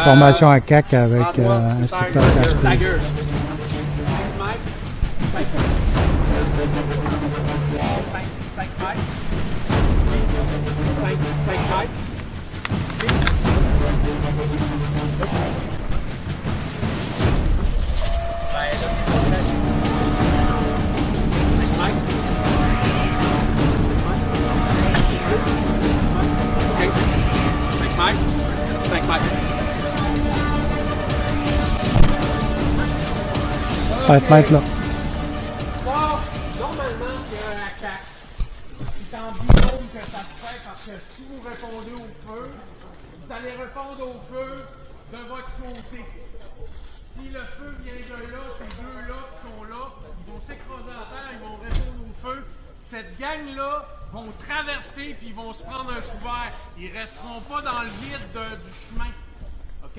Formation à CAC avec instructeur Casper. Ça va être là. Normalement, c'est un ACAC. C'est en binôme que ça se fait parce que si vous répondez au feu, vous allez répondre au feu de votre côté. Si le feu vient de là, ces deux-là qui sont là, ils vont s'écraser à terre, ils vont répondre au feu. Cette gang-là vont traverser puis ils vont se prendre un couvert. Ils ne resteront pas dans le vide du chemin. OK?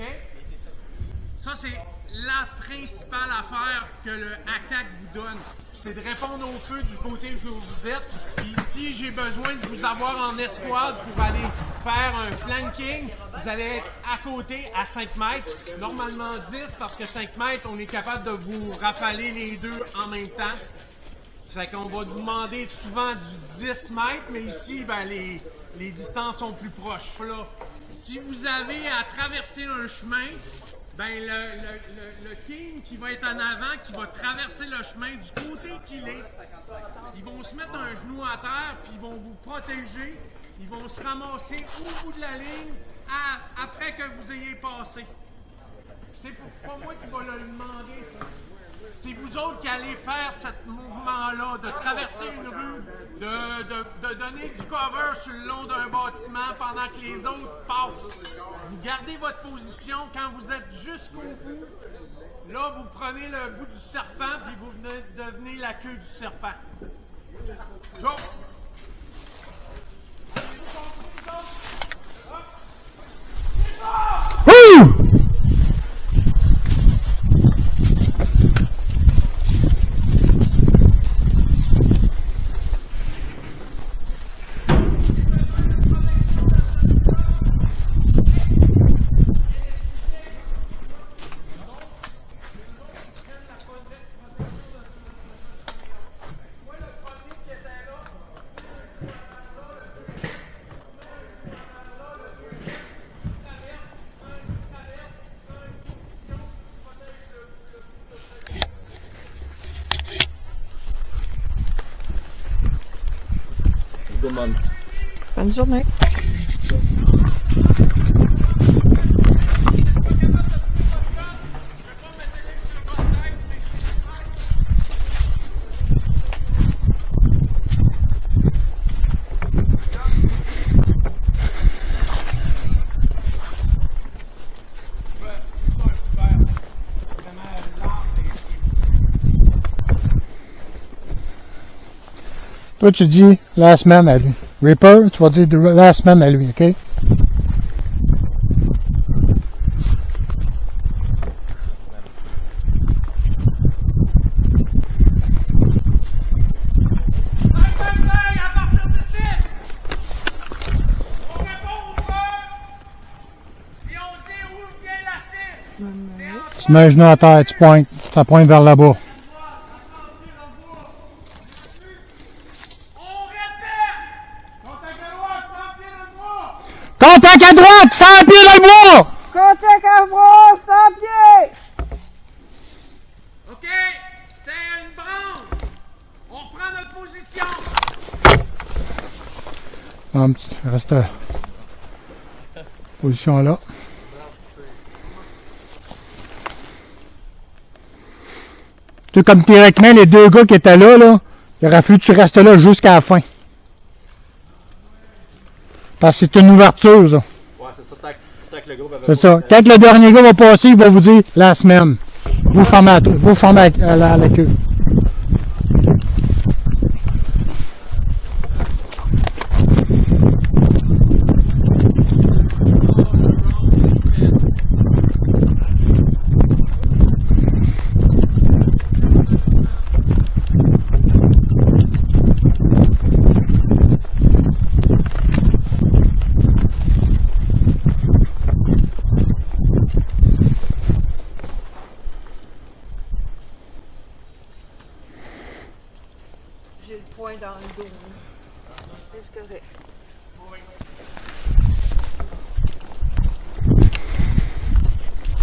Ça, c'est la principale affaire que le ACAC vous donne. C'est de répondre au feu du côté où vous êtes. Puis si j'ai besoin de vous avoir en escouade pour aller faire un flanking, vous allez être à côté à 5 mètres. Normalement 10 parce que 5 mètres, on est capable de vous rafaler les deux en même temps. Fait qu'on va vous demander souvent du 10 mètres, mais ici, ben, les distances sont plus proches. Là, si vous avez à traverser un chemin, ben le team qui va être en avant, qui va traverser le chemin du côté qu'il est, ils vont se mettre un genou à terre, puis ils vont vous protéger. Ils vont se ramasser au bout de la ligne après que vous ayez passé. C'est pas moi qui va le demander, ça. C'est vous autres qui allez faire ce mouvement-là, de traverser une rue, de donner du cover sur le long d'un bâtiment pendant que les autres passent. Vous gardez votre position quand vous êtes jusqu'au bout. Là, vous prenez le bout du serpent puis vous devenez la queue du serpent. Go! Wouh! Bonne journée. Toi, tu dis la semaine à lui. Reaper, tu vas dire la semaine à lui, OK? Tu mets un genou à terre, tu pointes vers là-bas. Contact à droite, 100 pieds dans le bois! Contact à droite, 100 pieds! OK, c'est une branche. On reprend notre position. Reste position là. Tu sais, comme théoriquement, les deux gars qui étaient là, il aurait fallu que tu restes là jusqu'à la fin. Parce que c'est une ouverture, ça. Ouais, c'est ça. Tant que le groupe avait c'est ça. Quand le dernier gars va passer, il va vous dire la semaine. Vous formez à la queue. c'est correct.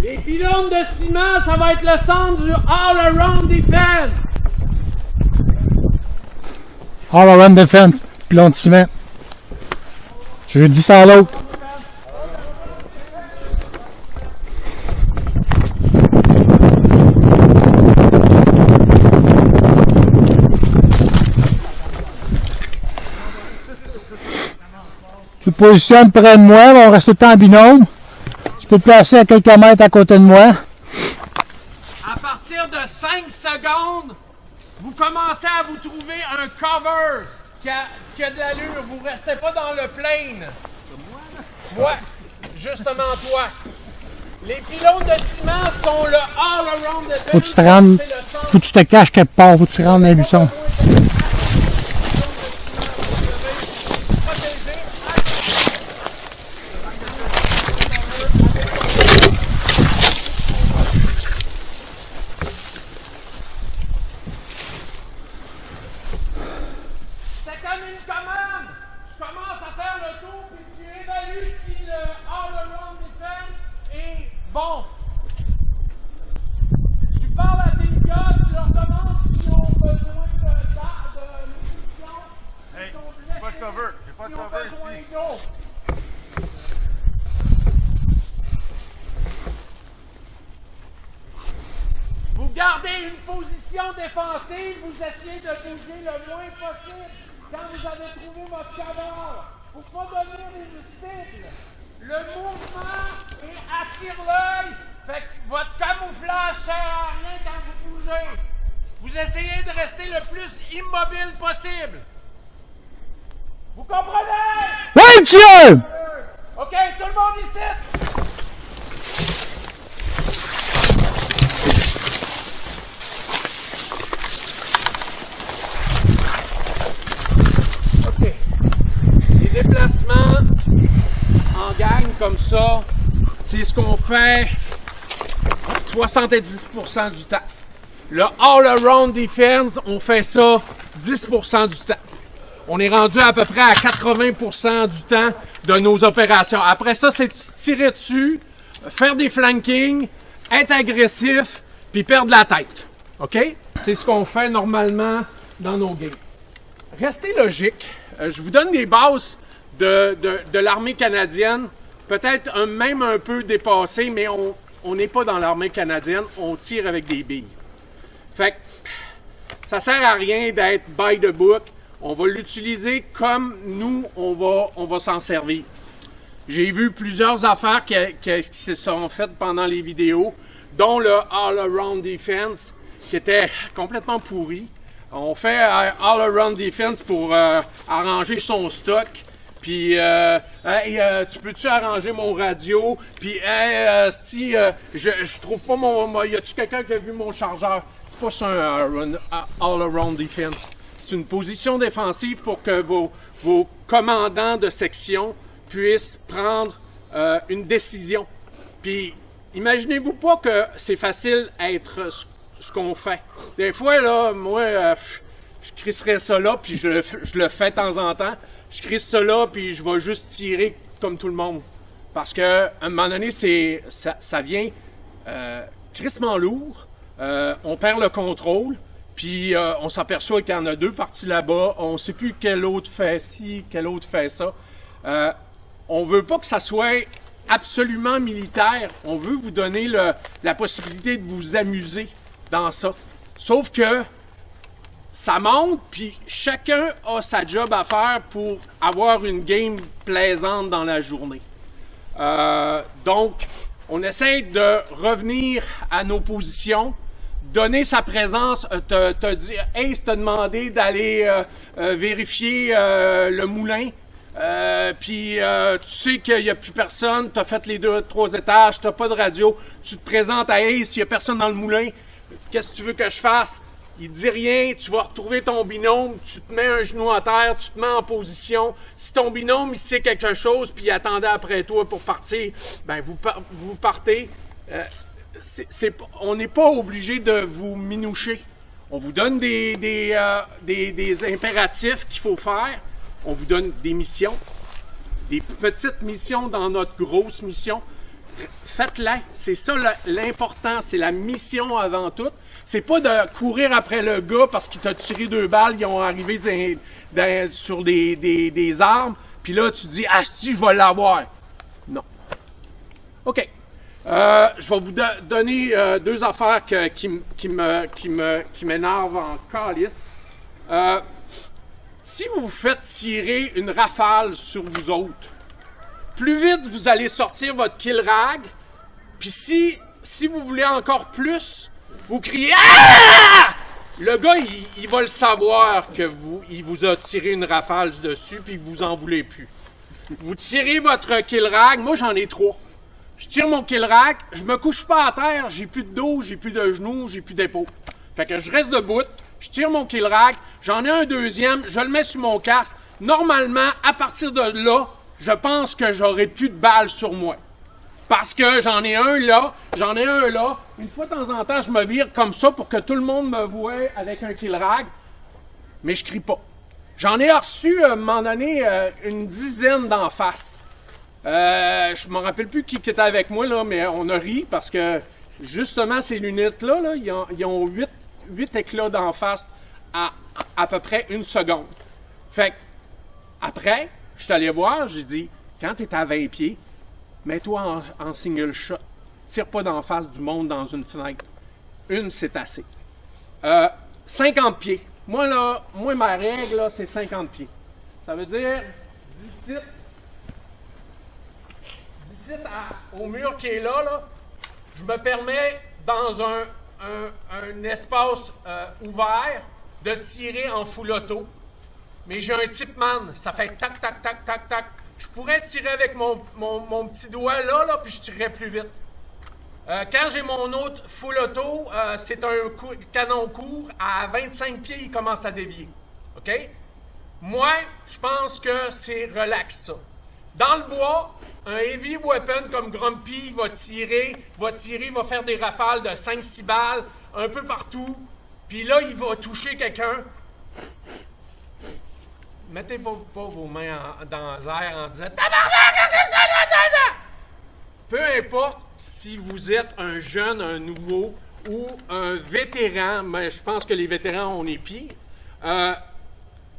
Les pylônes de ciment, ça va être le centre du all-around defense. All around defense, pilon de ciment. Je dis ça à l'autre. Tu te positionnes près de moi, on reste tout le temps en binôme. Tu peux te placer à quelques mètres à côté de moi. À partir de 5 secondes, vous commencez à vous trouver un cover qui a de l'allure. Vous ne restez pas dans le plane. Ouais, justement toi. Les pylônes de ciment sont le all-around defense. Faut que tu te rendes, C'est le centre. faut que tu te caches quelque part, faut que tu te rendes dans les buissons. C'est comme une commande. Tu commences à faire le tour puis tu évalues si le all-around defense est bon. Tu parles à tes gars, tu leur demandes s'ils ont besoin de munitions. Hey, s'ils sont j'ai pas de blessés, cover, j'ai pas de s'ils ont cover besoin ici. d'eau. Vous gardez une position défensive, vous essayez de bouger le moins possible quand vous avez trouvé votre cover. Faut pas devenir irrésistible. Le mouvement attire l'œil, fait que votre camouflage sert à rien quand vous bougez. Vous essayez de rester le plus immobile possible. Vous comprenez? Oui, monsieur! OK, tout le monde ici! OK. Les déplacements en gang comme ça, c'est ce qu'on fait 70% du temps. Le all-around defense, on fait ça 10% du temps. On est rendu à peu près à 80% du temps de nos opérations. Après ça, c'est tirer dessus, faire des flankings, être agressif, puis perdre la tête. OK? C'est ce qu'on fait normalement dans nos games. Restez logique. Je vous donne des bases de l'armée canadienne, peut-être même un peu dépassées, mais on n'est pas dans l'armée canadienne, on tire avec des billes. Fait que ça sert à rien d'être by the book. On va l'utiliser comme nous, on va s'en servir. J'ai vu plusieurs affaires qui se sont faites pendant les vidéos, dont le all-around defense, qui était complètement pourri. On fait all-around defense pour arranger son stock. Puis, hey, tu peux-tu arranger mon radio? Puis, hey, si je trouve pas y a-tu quelqu'un qui a vu mon chargeur? C'est pas ça un all-around defense. C'est une position défensive pour que vos commandants de section puissent prendre une décision. Puis, imaginez-vous pas que c'est facile être ce qu'on fait. Des fois, là, moi, je crisserais ça là, puis je le fais de temps en temps. Je crisse ça là, puis je vais juste tirer comme tout le monde. Parce que, à un moment donné, ça vient crissement lourd. On perd le contrôle. Puis on s'aperçoit qu'il y en a deux parties là-bas. On ne sait plus quel autre fait ci, quel autre fait ça. On veut pas que ça soit absolument militaire. On veut vous donner la possibilité de vous amuser dans ça. Sauf que ça monte, puis chacun a sa job à faire pour avoir une game plaisante dans la journée. Donc, on essaie de revenir à nos positions, donner sa présence, te dire « Hey, t'as demandé d'aller vérifier le moulin, puis tu sais qu'il n'y a plus personne, t'as fait les 2-3 étages, t'as pas de radio, tu te présentes à Hey, s'il n'y a personne dans le moulin, qu'est-ce que tu veux que je fasse? » Il te dit rien, tu vas retrouver ton binôme, tu te mets un genou à terre, tu te mets en position. Si ton binôme, il sait quelque chose, puis il attendait après toi pour partir, ben vous partez. On n'est pas obligé de vous minoucher. On vous donne des impératifs qu'il faut faire, on vous donne des missions, des petites missions dans notre grosse mission. Faites-les. C'est ça l'important, c'est la mission avant tout. C'est pas de courir après le gars parce qu'il t'a tiré 2 balles, ils ont arrivé sur des armes, puis là tu dis « Ah, si, je vais l'avoir ». Non. OK. Je vais vous donner 2 affaires qui m'énervent en calice. Si vous vous faites tirer une rafale sur vous autres, plus vite vous allez sortir votre kill rag, puis si vous voulez encore plus, vous criez « Ah! » Le gars, il va le savoir que il vous a tiré une rafale dessus, puis vous en voulez plus. Vous tirez votre kill rag, moi j'en ai 3. Je tire mon kill rag, je me couche pas à terre, j'ai plus de dos, j'ai plus de genoux, j'ai plus d'épaules. Fait que je reste debout, je tire mon kill rag, j'en ai un deuxième, je le mets sur mon casque. Normalement, à partir de là, je pense que j'aurai plus de balles sur moi. Parce que j'en ai un là, j'en ai un là. Une fois de temps en temps, je me vire comme ça pour que tout le monde me voie avec un kill rag. Mais je crie pas. J'en ai reçu, à un moment donné, une dizaine d'en face. Je me rappelle plus qui était avec moi, là, mais on a ri parce que, justement, ces lunettes-là, là, ils ont 8 éclats d'en face à peu près 1 seconde. Fait que, après, je suis allé voir, j'ai dit, quand tu es à 20 pieds, mets-toi en single shot. Tire pas d'en face du monde dans une fenêtre. 1, c'est assez. 50 pieds. Moi, ma règle, là, c'est 50 pieds. Ça veut dire 17 au mur qui est là, je me permets, dans un espace ouvert, de tirer en full auto. Mais j'ai un tipman, ça fait tac, tac, tac, tac, tac. Je pourrais tirer avec mon petit doigt là, puis je tirerais plus vite. Quand j'ai mon autre full auto, c'est un canon court. À 25 pieds, il commence à dévier. OK? Moi, je pense que c'est relax, ça. Dans le bois, un heavy weapon comme Grumpy va tirer, va faire des rafales de 5-6 balles, un peu partout. Puis là, il va toucher quelqu'un. Mettez pas vos mains dans l'air en disant « Tabarnak, qu'est-ce que c'est? » Peu importe si vous êtes un jeune, un nouveau ou un vétéran, mais je pense que les vétérans, on est pire.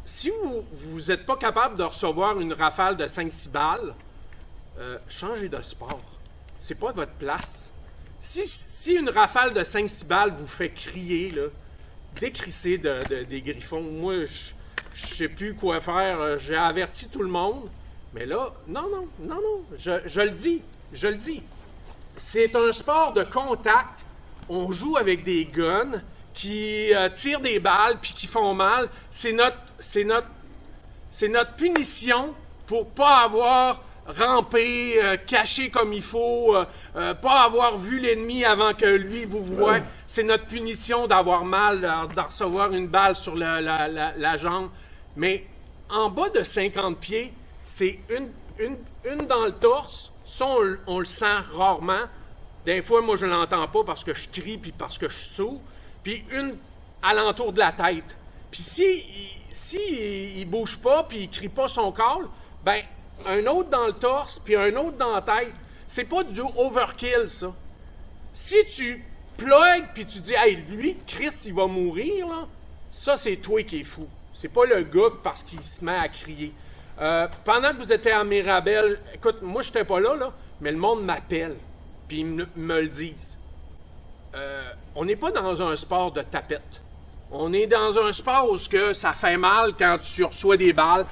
Si vous n'êtes pas capable de recevoir une rafale de 5-6 balles, changez de sport. C'est pas votre place. Si une rafale de 5-6 balles vous fait crier, là, décrissez des griffons. Moi, je sais plus quoi faire. J'ai averti tout le monde. Mais là, non. Je le dis. C'est un sport de contact. On joue avec des guns qui tirent des balles puis qui font mal. C'est notre punition pour pas avoir rampé, caché comme il faut, pas avoir vu l'ennemi avant que lui vous voie. C'est notre punition d'avoir mal, de recevoir une balle sur la jambe. Mais en bas de 50 pieds, c'est une dans le torse. Ça, on le sent rarement. Des fois, moi, je ne l'entends pas parce que je crie puis parce que je suis sourd. Puis une alentour de la tête. Puis si il bouge pas puis il crie pas son call, ben un autre dans le torse puis un autre dans la tête. C'est pas du overkill, ça. Si tu plugues puis tu dis « Hey, lui, Chris, il va mourir, là », ça, c'est toi qui es fou. C'est pas le gars parce qu'il se met à crier. Pendant que vous étiez à Mirabel, écoute, moi, je n'étais pas là, mais le monde m'appelle puis ils me le disent. On n'est pas dans un sport de tapette. On est dans un sport où ça fait mal quand tu reçois des balles.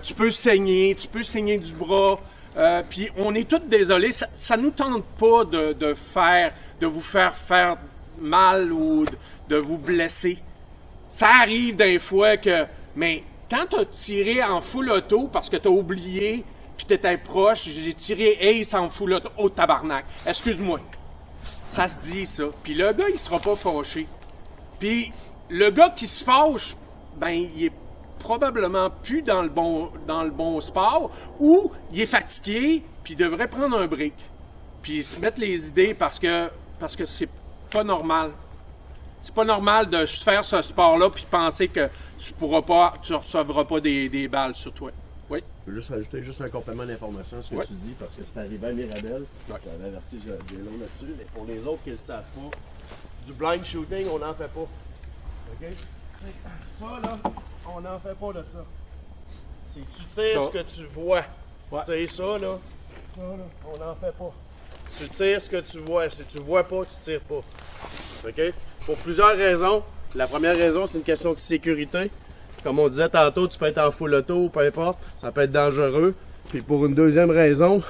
Tu peux saigner du bras. Puis on est tous désolés. Ça nous tente pas de vous faire mal ou de vous blesser. Ça arrive des fois que... Mais quand tu as tiré en full auto parce que tu as oublié puis tu étais proche, j'ai tiré ace en full auto. Oh, tabarnak! Excuse-moi. Ça se dit, ça. Puis le gars, il sera pas fâché. Puis le gars qui se fâche, ben, il est probablement plus dans le bon sport, ou il est fatigué, puis il devrait prendre un break. Puis se mettre les idées parce que c'est pas normal. C'est pas normal de faire ce sport-là puis penser que tu recevras pas des balles sur toi. Oui? Je veux juste rajouter un complément d'information à ce que tu dis, parce que c'est arrivé à Mirabel. J'avais averti J-Lo là-dessus, mais pour les autres qui ne le savent pas, du blind shooting, on n'en fait pas. OK? Ça, là, on n'en fait pas de ça. Si tu tires ce que tu vois, tu sais ça, là, on n'en fait pas. Tu tires ce que tu vois. Si tu vois pas, tu tires pas. OK? Pour plusieurs raisons. La première raison, c'est une question de sécurité. Comme on disait tantôt, tu peux être en full auto, peu importe, ça peut être dangereux. Puis pour une deuxième raison,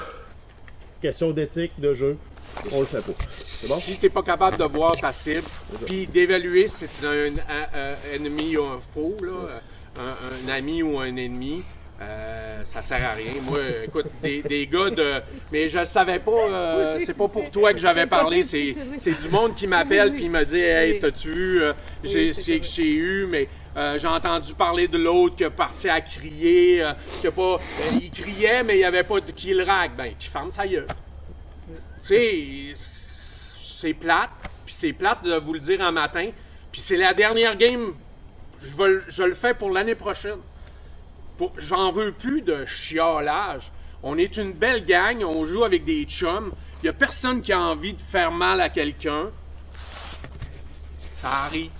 question d'éthique de jeu, on le fait pas. C'est bon? Si tu n'es pas capable de voir ta cible, puis d'évaluer si c'est un ennemi ou un faux, là, un ami ou un ennemi, ça sert à rien. Moi, écoute, des gars de... Mais je le savais pas, c'est pas pour toi que j'avais parlé, c'est du monde qui m'appelle puis il me dit « Hey, t'as-tu vu, j'ai eu, mais... j'ai entendu parler de l'autre qui est parti à crier, il criait, mais il n'y avait pas de kill rack. Ben, qui ferme sa gueule. Tu sais, c'est plate, puis c'est plate de vous le dire en matin, puis c'est la dernière game, je le fais pour l'année prochaine. J'en veux plus de chiolage. On est une belle gang, on joue avec des chums, il n'y a personne qui a envie de faire mal à quelqu'un. Ça arrive.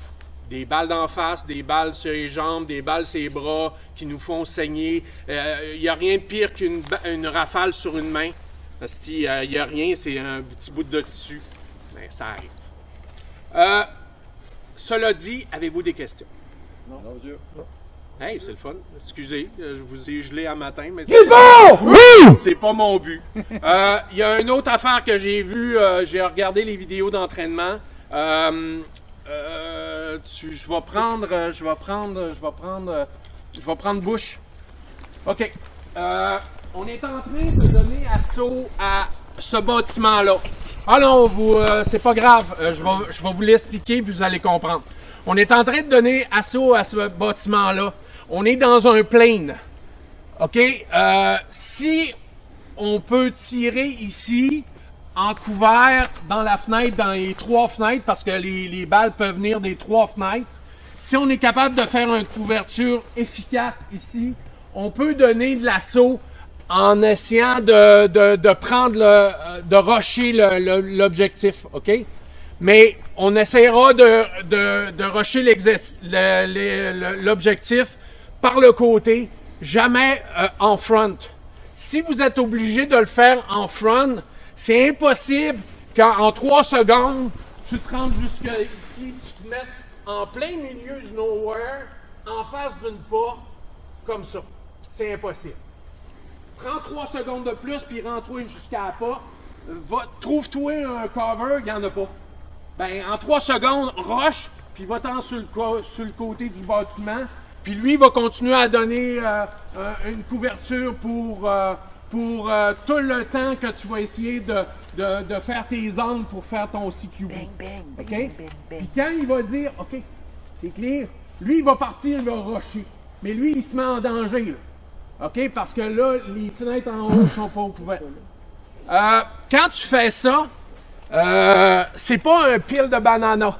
Des balles d'en face, des balles sur les jambes, des balles sur les bras qui nous font saigner. Il n'y a rien de pire qu'une rafale sur une main. Parce qu'il n'y a rien, c'est un petit bout de tissu. Mais ça arrive. Cela dit, avez-vous des questions? Non, Dieu. Hey, c'est le fun. Excusez, je vous ai gelé un matin, mais C'est bon! Oui! c'est pas mon but. Il y a une autre affaire que j'ai vue. J'ai regardé les vidéos d'entraînement. Je vais prendre Bush. OK. On est en train de donner assaut à ce bâtiment-là. Ah non, c'est pas grave. Je vais vous l'expliquer puis vous allez comprendre. On est en train de donner assaut à ce bâtiment-là. On est dans un plane. OK? Si on peut tirer ici, en couvert, dans la fenêtre, dans les 3 fenêtres, parce que les balles peuvent venir des 3 fenêtres. Si on est capable de faire une couverture efficace ici, on peut donner de l'assaut en essayant de prendre de rusher l'objectif, OK? Mais on essaiera de rusher l'objectif par le côté, jamais en front. Si vous êtes obligé de le faire en front, c'est impossible qu'en 3 secondes, tu te rendes jusqu'à ici, tu te mettes en plein milieu du nowhere, en face d'une porte, comme ça. C'est impossible. Prends 3 secondes de plus, puis rentre-toi jusqu'à la porte. Trouve-toi un cover, il n'y en a pas. Ben, en 3 secondes, rush, puis va-t'en sur le côté du bâtiment, puis lui, il va continuer à donner une couverture pour tout le temps que tu vas essayer de faire tes angles pour faire ton CQB. OK? Puis quand il va dire, OK, c'est clair, lui, il va partir, il va rusher. Mais lui, il se met en danger, là. OK? Parce que là, les fenêtres en haut sont pas ouvertes. Quand tu fais ça, c'est pas un pile de banana.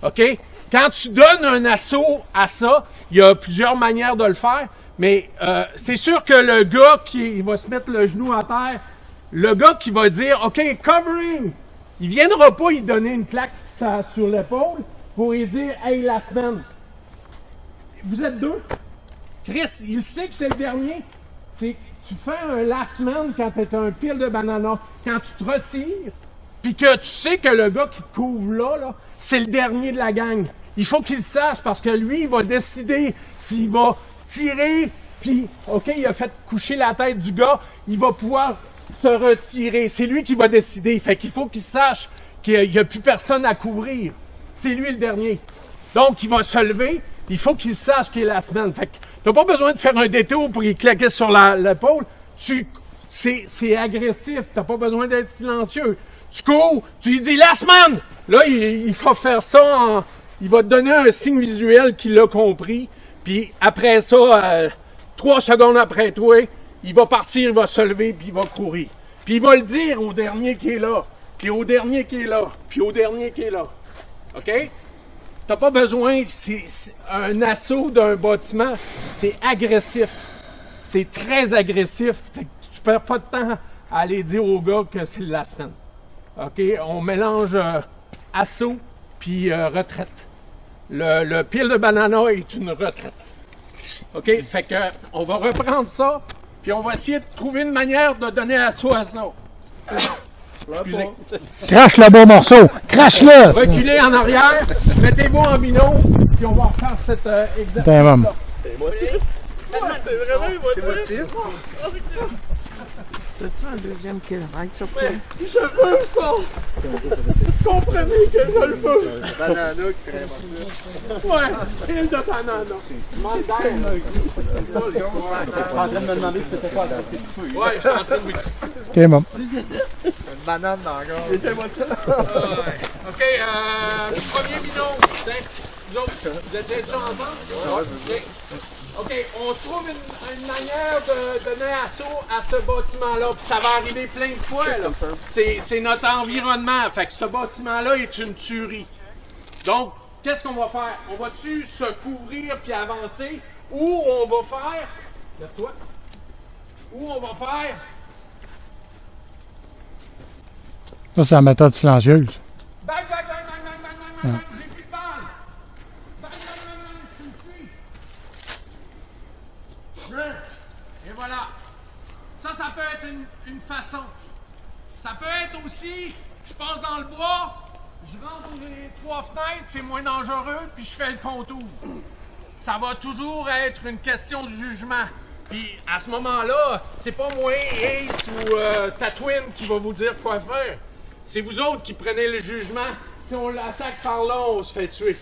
OK? Quand tu donnes un assaut à ça, il y a plusieurs manières de le faire. Mais c'est sûr que le gars qui va se mettre le genou à terre, le gars qui va dire « OK, covering », il viendra pas y donner une claque sur l'épaule pour lui dire « Hey, la semaine, vous êtes 2. Chris, il sait que c'est le dernier. C'est tu fais un last man quand tu es un pile de banana. Quand tu te retires, puis que tu sais que le gars qui te couvre là, c'est le dernier de la gang. Il faut qu'il le sache parce que lui, il va décider s'il va tirer, puis, OK, il a fait coucher la tête du gars, il va pouvoir se retirer. C'est lui qui va décider. Fait qu'il faut qu'il sache qu'il n'y a plus personne à couvrir. C'est lui le dernier. Donc, il va se lever, il faut qu'il sache qu'il est la semaine. Fait que t'as pas besoin de faire un détour pour y claquer sur l'épaule. C'est agressif, t'as pas besoin d'être silencieux. Tu cours, tu lui dis « la semaine ». Là, il va faire ça, il va te donner un signe visuel qu'il a compris. Puis après ça, 3 secondes après toi, il va partir, il va se lever, puis il va courir. Puis il va le dire au dernier qui est là, puis au dernier qui est là, puis au dernier qui est là. OK? t'as pas besoin, c'est un assaut d'un bâtiment, c'est agressif. C'est très agressif. Fait que tu perds pas de temps à aller dire aux gars que c'est la semaine. OK? On mélange assaut puis retraite. Le pile de banana est une retraite. OK? Fait que on va reprendre ça, puis on va essayer de trouver une manière de donner assaut à ça. Excusez. Crache le beau morceau! Crache-le! Reculez en arrière, mettez-vous en binôme, puis on va refaire cet exercice. T'es un homme. C'est émotif. C'est vraiment émotif. T'as-tu un deuxième kill ride sur toi? Je veux ça! Comprenez que je le veux! Banana qui ferait émotif. Ouais, pile de banana. Manque d'air. Tu es en train de me demander si c'était quoi parce que tu peux. Ouais, je suis en train de oui. T'es bon. Une banane dans la gorge. Il était émotif. OK, premier binôme. Vous autres, vous êtes déjà ensemble? OK. OK, on trouve une manière de donner assaut à ce bâtiment-là. Puis ça va arriver plein de fois. Là. C'est notre environnement. Fait que ce bâtiment-là est une tuerie. Donc, qu'est-ce qu'on va faire? On va-tu se couvrir puis avancer? Ou on va faire... Lève-toi. Ou on va faire... Ça, c'est la méthode silencieuse. Bang, bang, bang, bang, bang, bang, bang, bang, j'ai plus de balle. Bang, bang, bang, bang, tu me suis. Et voilà. Ça peut être une façon. Ça peut être aussi, je passe dans le bois, je rentre les 3 fenêtres, c'est moins dangereux, puis je fais le contour. Ça va toujours être une question de jugement. Puis à ce moment-là, c'est pas moi, Ace ou Tatooine qui va vous dire quoi faire. C'est vous autres qui prenez le jugement. Si on l'attaque par là, on se fait tuer.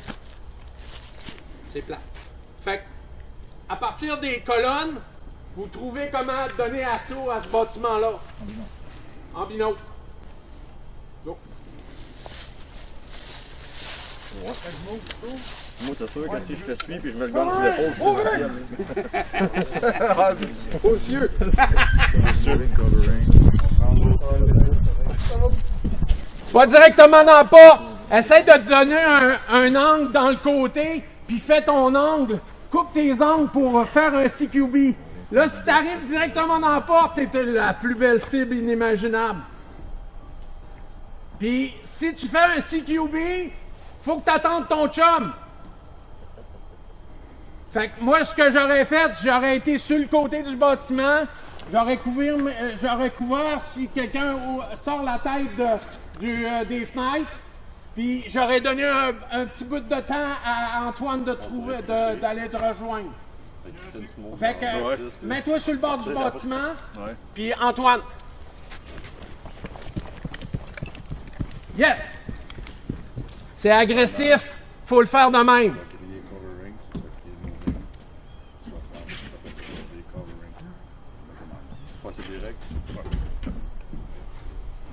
C'est plat. Fait que, à partir des colonnes, vous trouvez comment donner assaut à ce bâtiment-là. En binôme. Go. Moi, c'est sûr que si je te suis puis je mets le gun sur l'épaule, je suis Aux yeux. Va directement dans le pas. Essaye de te donner un angle dans le côté, puis fais ton angle. Coupe tes angles pour faire un CQB. Là, si tu arrives directement dans la porte, t'es la plus belle cible inimaginable. Puis, si tu fais un CQB, faut que tu attendes ton chum. Fait que moi, ce que j'aurais fait, j'aurais été sur le côté du bâtiment, j'aurais couvert si quelqu'un sort la tête des fenêtres, puis j'aurais donné un petit bout de temps à Antoine d'aller te rejoindre. Fait que, mets-toi sur le bord du bâtiment, puis Antoine. Yes! C'est agressif, faut le faire de même.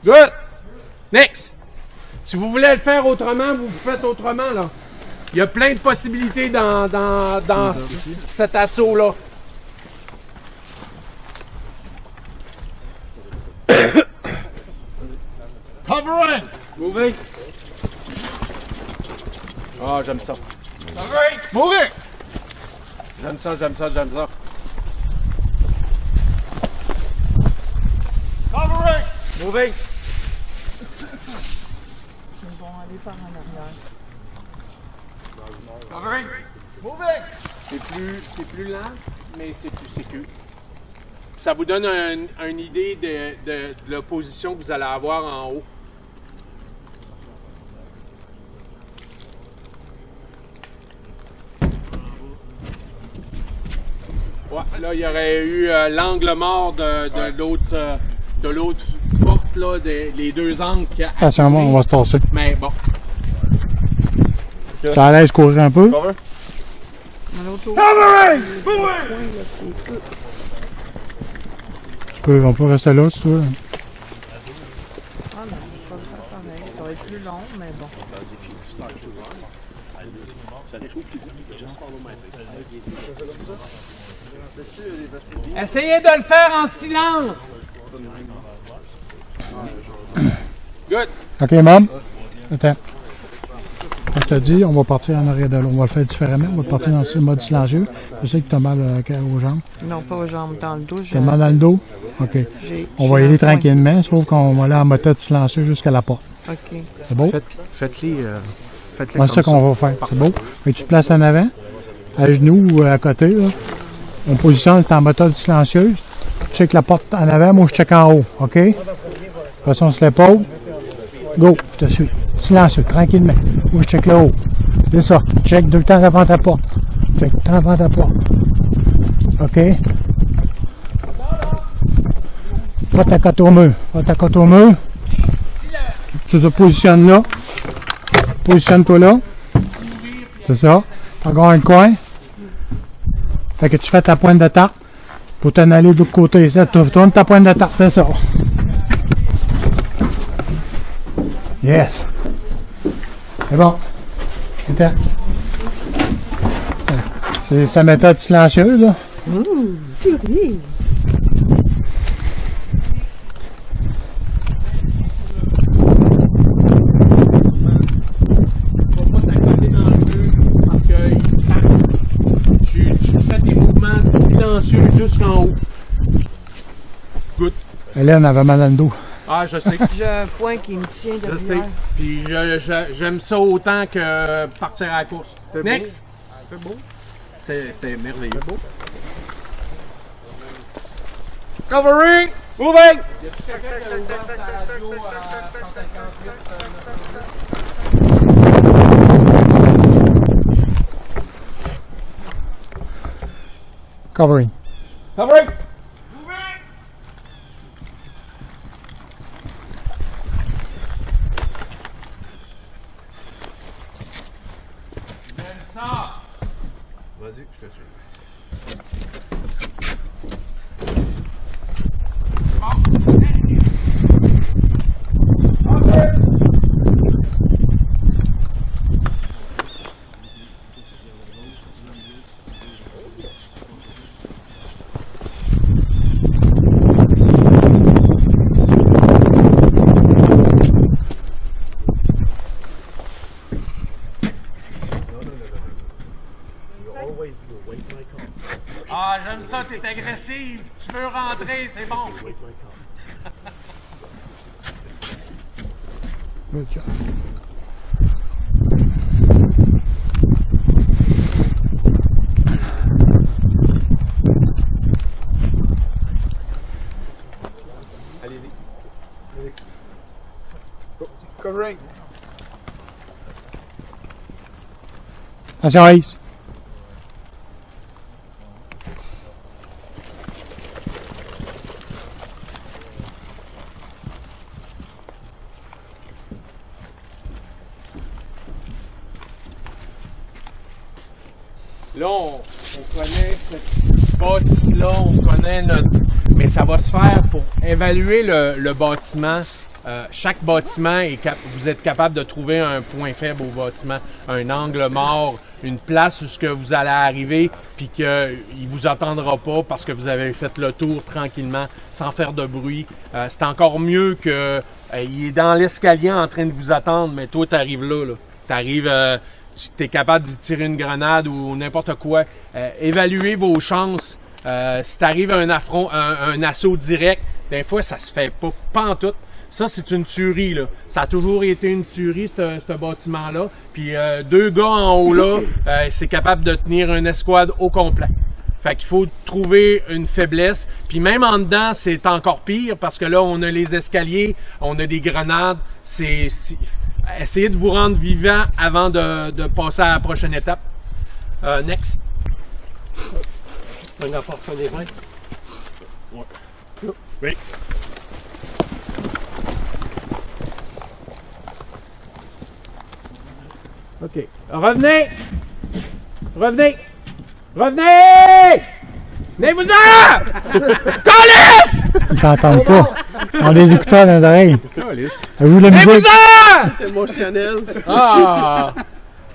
Good! Next! Si vous voulez le faire autrement, vous le faites autrement, là. Il y a plein de possibilités dans cet assaut-là. Covering! Moving! Ah, j'aime ça. Covering! Moving! J'aime ça. Covering! Moving! Ils vont aller par en arrière. Covering! Moving! C'est plus lent, mais c'est plus sécure. Ça vous donne une idée de la position que vous allez avoir en haut. Ouais, là, il y aurait eu l'angle mort de l'autre porte, là, les deux angles qui Attention, on va se tasser. Mais bon. T'es à l'aise de courir un peu? Cover. On peut rester là, si tu veux. Ah non, ça va faire pareil. Ça va être plus long, mais bon. Essayez de le faire en silence. Good. OK, Mom. Attends. Comme je te dis, on va partir en arrière de l'autre. On va le faire différemment. On va partir dans ce mode silencieux. Je sais que tu as mal aux jambes. Non, pas aux jambes, dans le dos. Tu as mal dans le dos? OK. On va y aller tranquillement, sauf qu'on va aller en méthode silencieux jusqu'à la porte. OK. C'est beau? Faites-les C'est ça qu'on va faire. C'est beau? Et tu te places en avant, à genoux ou à côté. Là. On positionne en méthode silencieuse. Tu check la porte en avant, moi je check en haut. OK? De toute façon, sur l'épaule. Go, je te suis. Silencieux, tranquillement. Moi je check le haut. C'est ça. Check deux temps avant ta porte. Check tout le temps avant ta porte. OK? Va ta côte au mur. Va ta côte au mur. Tu te positionnes là. Positionne-toi là. C'est ça. Encore un coin. Fait que tu fais ta pointe de tarte pour t'en aller de l'autre côté. Ça, tourne ta pointe de tarte, c'est ça. Yes. C'est bon. Attends. C'est la méthode silencieuse, là. Purée. Silencieux jusqu'en haut. Good. Hélène avait mal dans le dos. Ah, je sais. J'ai un point qui me tient Je sais. derrière. Puis j'aime ça autant que partir à la course. Next. C'était beau. C'était merveilleux. beau. Covering! Moving! Y a-t-il quelqu'un qui a ouvert sa radio à 158? Covering. Covering! J'aime ça! Vas-y, je te suis. Ah, j'aime ça, t'es agressive. Tu veux rentrer, c'est bon. Good job. Allez-y. Covering. Attention, Ace. Là, on connaît cette bâtisse-là, on connaît notre... Mais ça va se faire pour évaluer le bâtiment. Chaque bâtiment, vous êtes capable de trouver un point faible au bâtiment, un angle mort, une place où ce que vous allez arriver, puis qu'il ne vous attendra pas parce que vous avez fait le tour tranquillement, sans faire de bruit. C'est encore mieux que il est dans l'escalier en train de vous attendre, mais toi, tu arrives là. Tu arrives... tu es capable d'y tirer une grenade ou n'importe quoi. Évaluez vos chances. Si tu arrives à un assaut direct, des fois, ça se fait pas en tout. Ça, c'est une tuerie, là. Ça a toujours été une tuerie, ce bâtiment-là. Puis deux gars en haut, là, c'est capable de tenir une escouade au complet. Fait qu'il faut trouver une faiblesse. Puis même en dedans, c'est encore pire parce que là, on a les escaliers, on a des grenades. Essayez de vous rendre vivant avant de passer à la prochaine étape. Next. Un apport sur les mains. Oui. OK. Revenez! Revenez! Revenez! Venez-vous-en! Calice! Ils t'entendent pas. On les écouteurs dans les oreilles. Avez-vous la musique? Venez-vous-en! C'est émotionnel. Ah!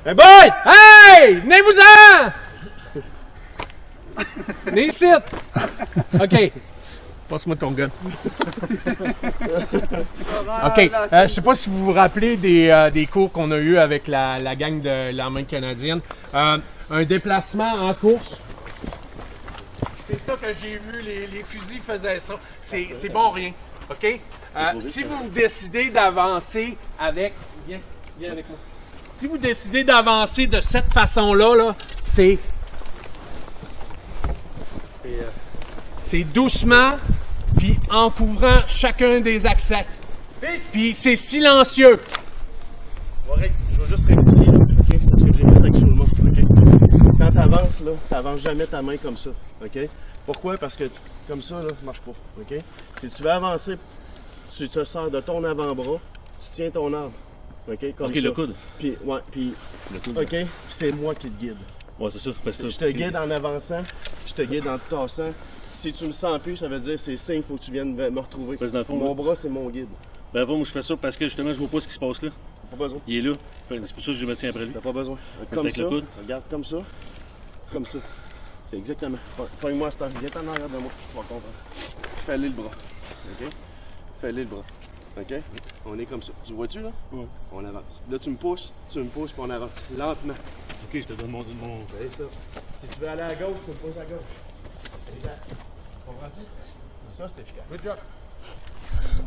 Hey boys! Hey! Venez-vous-en! Venez ici! OK. Passe-moi ton gun. OK. Je sais pas si vous vous rappelez des cours qu'on a eu avec la gang de l'armée canadienne. Un déplacement en course. C'est ça que j'ai vu, les fusils faisaient ça. C'est bon rien. OK? Si vous décidez d'avancer avec... Viens avec moi. Si vous décidez d'avancer de cette façon-là, c'est doucement, puis en couvrant chacun des accès. Puis c'est silencieux. Je vais juste rectifier, là. Okay? C'est ce que j'ai fait avec Soulma. Okay? Quand tu avances, là, tu n'avances jamais ta main comme ça. Okay? Pourquoi? Parce que comme ça, là, ça marche pas. Okay? Si tu veux avancer, tu te sors de ton avant-bras, tu tiens ton arme. OK, comme ça. Le coude. Puis, ouais, puis, Le coude. OK, c'est moi qui te guide. Ouais, c'est ça. Parce que Je te guide en avançant, je te guide en te tassant. Si tu me sens plus, ça veut dire c'est signe, il faut que tu viennes me retrouver. Parce que dans le fond, Mon bras, c'est mon guide. ben, moi, je fais ça parce que justement, je vois pas ce qui se passe là. T'as pas besoin. Il est là. C'est pour ça que je me tiens après lui. T'as pas besoin. C'est Comme avec ça, le coude. regarde, comme ça. Comme ça. C'est exactement. Pogne-moi à cette heure. Viens en arrière de moi, tu vas comprendre. Fais-le le bras. OK? Fais-le le bras. OK? On est comme ça. Tu vois-tu, là? Ouais. On avance. Là, tu me pousses, puis on avance. Lentement. Ok, je te donne mon. C'est ça. Si tu veux aller à gauche, tu me pousses à gauche. Exact. Comprends-tu? Ça, c'est efficace. Good job.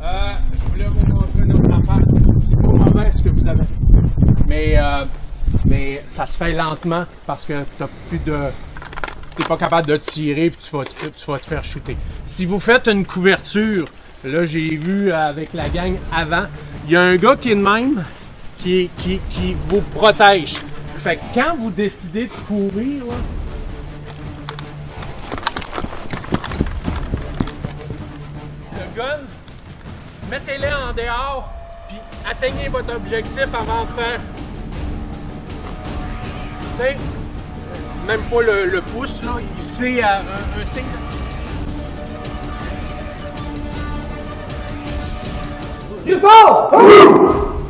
Je voulais vous montrer notre affaire. C'est pas mauvais ce que vous avez fait. Mais ça se fait lentement parce que t'as plus de. T'es pas capable de tirer puis tu vas te faire shooter. Si vous faites une couverture, là j'ai vu avec la gang avant, il y a un gars qui est de même qui vous protège. Fait que quand vous décidez de courir, là, le gun, mettez-le en dehors, puis atteignez votre objectif avant de faire. Tu sais, même pas le pouce, là, c'est un signe. You go!